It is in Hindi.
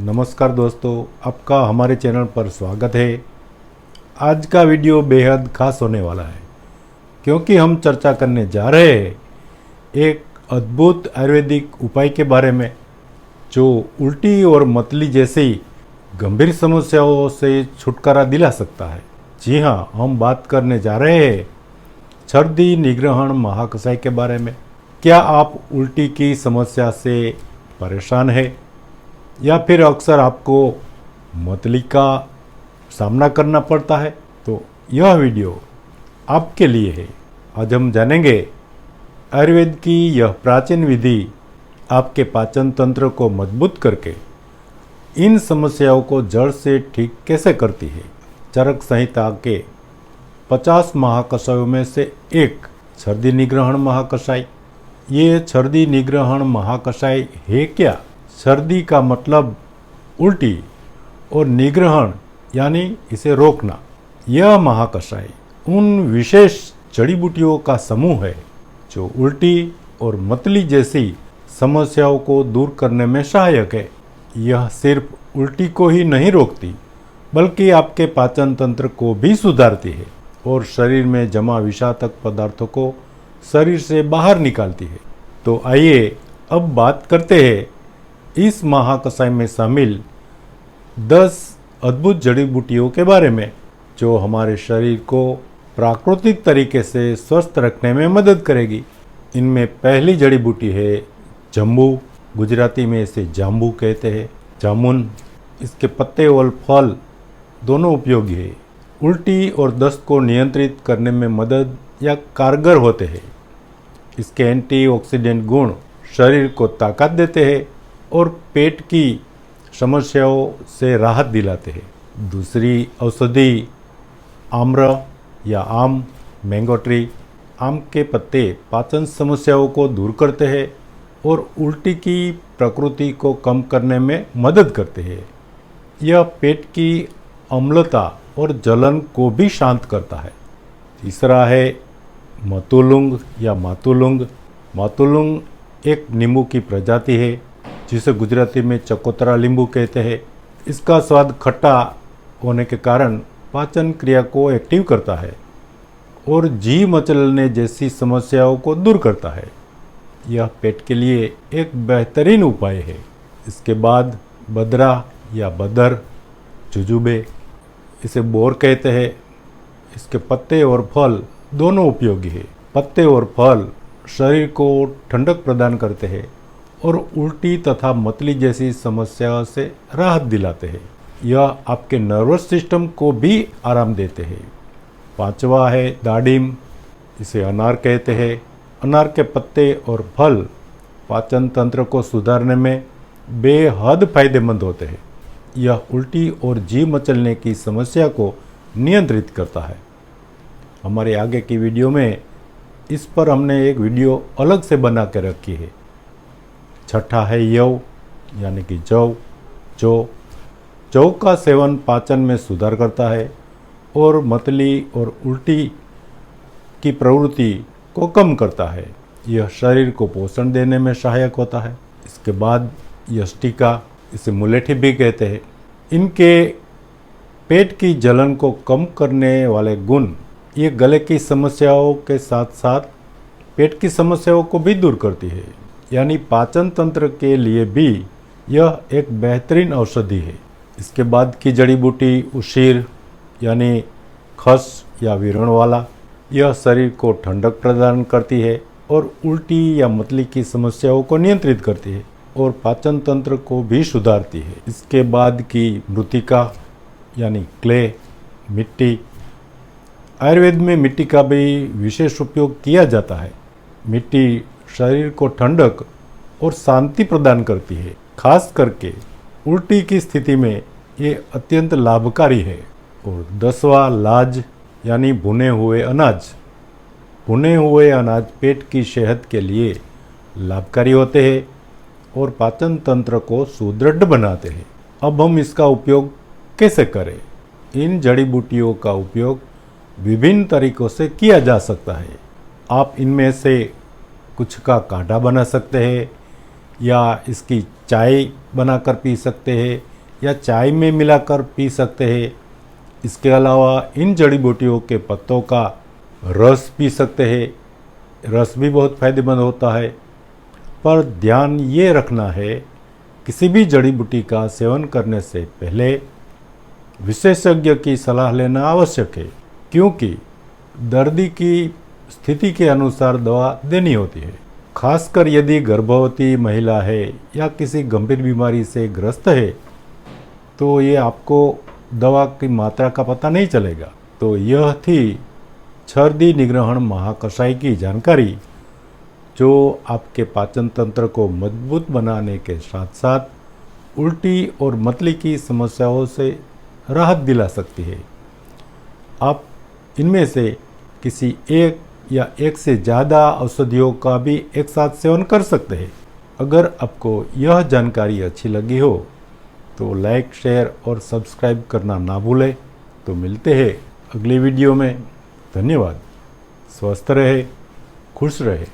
नमस्कार दोस्तों, आपका हमारे चैनल पर स्वागत है। आज का वीडियो बेहद खास होने वाला है क्योंकि हम चर्चा करने जा रहे हैं एक अद्भुत आयुर्वेदिक उपाय के बारे में जो उल्टी और मतली जैसी गंभीर समस्याओं से छुटकारा दिला सकता है। जी हाँ, हम बात करने जा रहे हैं छर्दी निग्रहण महाकषाय के बारे में। क्या आप उल्टी की समस्या से परेशान हैं या फिर अक्सर आपको मतली का सामना करना पड़ता है, तो यह वीडियो आपके लिए है। आज हम जानेंगे आयुर्वेद की यह प्राचीन विधि आपके पाचन तंत्र को मजबूत करके इन समस्याओं को जड़ से ठीक कैसे करती है। चरक संहिता के 50 महाकषायों में से एक छर्दी निग्रहण महाकषाय। ये छर्दी निग्रहण महाकषाय है क्या? छर्दी का मतलब उल्टी और निग्रहण यानी इसे रोकना। यह महाकषाय उन विशेष जड़ी बूटियों का समूह है जो उल्टी और मतली जैसी समस्याओं को दूर करने में सहायक है। यह सिर्फ उल्टी को ही नहीं रोकती बल्कि आपके पाचन तंत्र को भी सुधारती है और शरीर में जमा विषातक पदार्थों को शरीर से बाहर निकालती है। तो आइए अब बात करते हैं इस महाकषाय में शामिल 10 अद्भुत जड़ी बूटियों के बारे में जो हमारे शरीर को प्राकृतिक तरीके से स्वस्थ रखने में मदद करेगी। इनमें पहली जड़ी बूटी है जम्बू। गुजराती में इसे जाम्बू कहते हैं। जामुन, इसके पत्ते और फल दोनों उपयोगी है। उल्टी और दस्त को नियंत्रित करने में मदद या कारगर होते हैं। इसके एंटीऑक्सीडेंट गुण शरीर को ताकत देते हैं और पेट की समस्याओं से राहत दिलाते हैं। दूसरी औषधि आम्र या आम, मैंगो ट्री। आम के पत्ते पाचन समस्याओं को दूर करते हैं और उल्टी की प्रकृति को कम करने में मदद करते हैं। यह पेट की अम्लता और जलन को भी शांत करता है। तीसरा है मतुलुंग या मातुलुंग। मातुलुंग एक नींबू की प्रजाति है जिसे गुजराती में चकोतरा नींबू कहते हैं। इसका स्वाद खट्टा होने के कारण पाचन क्रिया को एक्टिव करता है और जी मचलने जैसी समस्याओं को दूर करता है। यह पेट के लिए एक बेहतरीन उपाय है। इसके बाद बदरा या बदर, जुजुबे, इसे बोर कहते हैं। इसके पत्ते और फल दोनों उपयोगी है। पत्ते और फल शरीर को ठंडक प्रदान करते हैं और उल्टी तथा मतली जैसी समस्याओं से राहत दिलाते हैं। यह आपके नर्वस सिस्टम को भी आराम देते हैं। पांचवा है दाडिम, इसे अनार कहते हैं। अनार के पत्ते और फल पाचन तंत्र को सुधारने में बेहद फायदेमंद होते हैं। यह उल्टी और जी मचलने की समस्या को नियंत्रित करता है। हमारे आगे की वीडियो में इस पर हमने एक वीडियो अलग से बना के रखी है। छठा है यव यानी कि जौ। जौ का सेवन पाचन में सुधार करता है और मतली और उल्टी की प्रवृत्ति को कम करता है। यह शरीर को पोषण देने में सहायक होता है। इसके बाद यष्टिका, इसे मुलेठी भी कहते हैं। इनके पेट की जलन को कम करने वाले गुण ये गले की समस्याओं के साथ साथ पेट की समस्याओं को भी दूर करती है। यानी पाचन तंत्र के लिए भी यह एक बेहतरीन औषधि है। इसके बाद की जड़ी बूटी उशीर यानी खस या विरण वाला। यह शरीर को ठंडक प्रदान करती है और उल्टी या मतली की समस्याओं को नियंत्रित करती है और पाचन तंत्र को भी सुधारती है। इसके बाद की मृतिका यानी क्ले, मिट्टी। आयुर्वेद में मिट्टी का भी विशेष उपयोग किया जाता है। मिट्टी शरीर को ठंडक और शांति प्रदान करती है। खास करके उल्टी की स्थिति में ये अत्यंत लाभकारी है। और 10वां लाज यानी भुने हुए अनाज। भुने हुए अनाज पेट की सेहत के लिए लाभकारी होते हैं और पाचन तंत्र को सुदृढ़ बनाते हैं। अब हम इसका उपयोग कैसे करें? इन जड़ी बूटियों का उपयोग विभिन्न तरीकों से किया जा सकता है। आप इनमें से कुछ का काढ़ा बना सकते हैं या इसकी चाय बनाकर पी सकते हैं या चाय में मिलाकर पी सकते हैं। इसके अलावा इन जड़ी बूटियों के पत्तों का रस पी सकते हैं। रस भी बहुत फायदेमंद होता है, पर ध्यान ये रखना है किसी भी जड़ी बूटी का सेवन करने से पहले विशेषज्ञ की सलाह लेना आवश्यक है, क्योंकि दर्दी की स्थिति के अनुसार दवा देनी होती है। खासकर यदि गर्भवती महिला है या किसी गंभीर बीमारी से ग्रस्त है तो ये आपको दवा की मात्रा का पता नहीं चलेगा। तो यह थी छर्दी निग्रहण महाकषाय की जानकारी, जो आपके पाचन तंत्र को मजबूत बनाने के साथ साथ उल्टी और मतली की समस्याओं से राहत दिला सकती है। आप इनमें से किसी एक या एक से ज़्यादा औषधियों का भी एक साथ सेवन कर सकते हैं। अगर आपको यह जानकारी अच्छी लगी हो तो लाइक, शेयर और सब्सक्राइब करना ना भूलें। तो मिलते हैं अगली वीडियो में। धन्यवाद। स्वस्थ रहे, खुश रहे।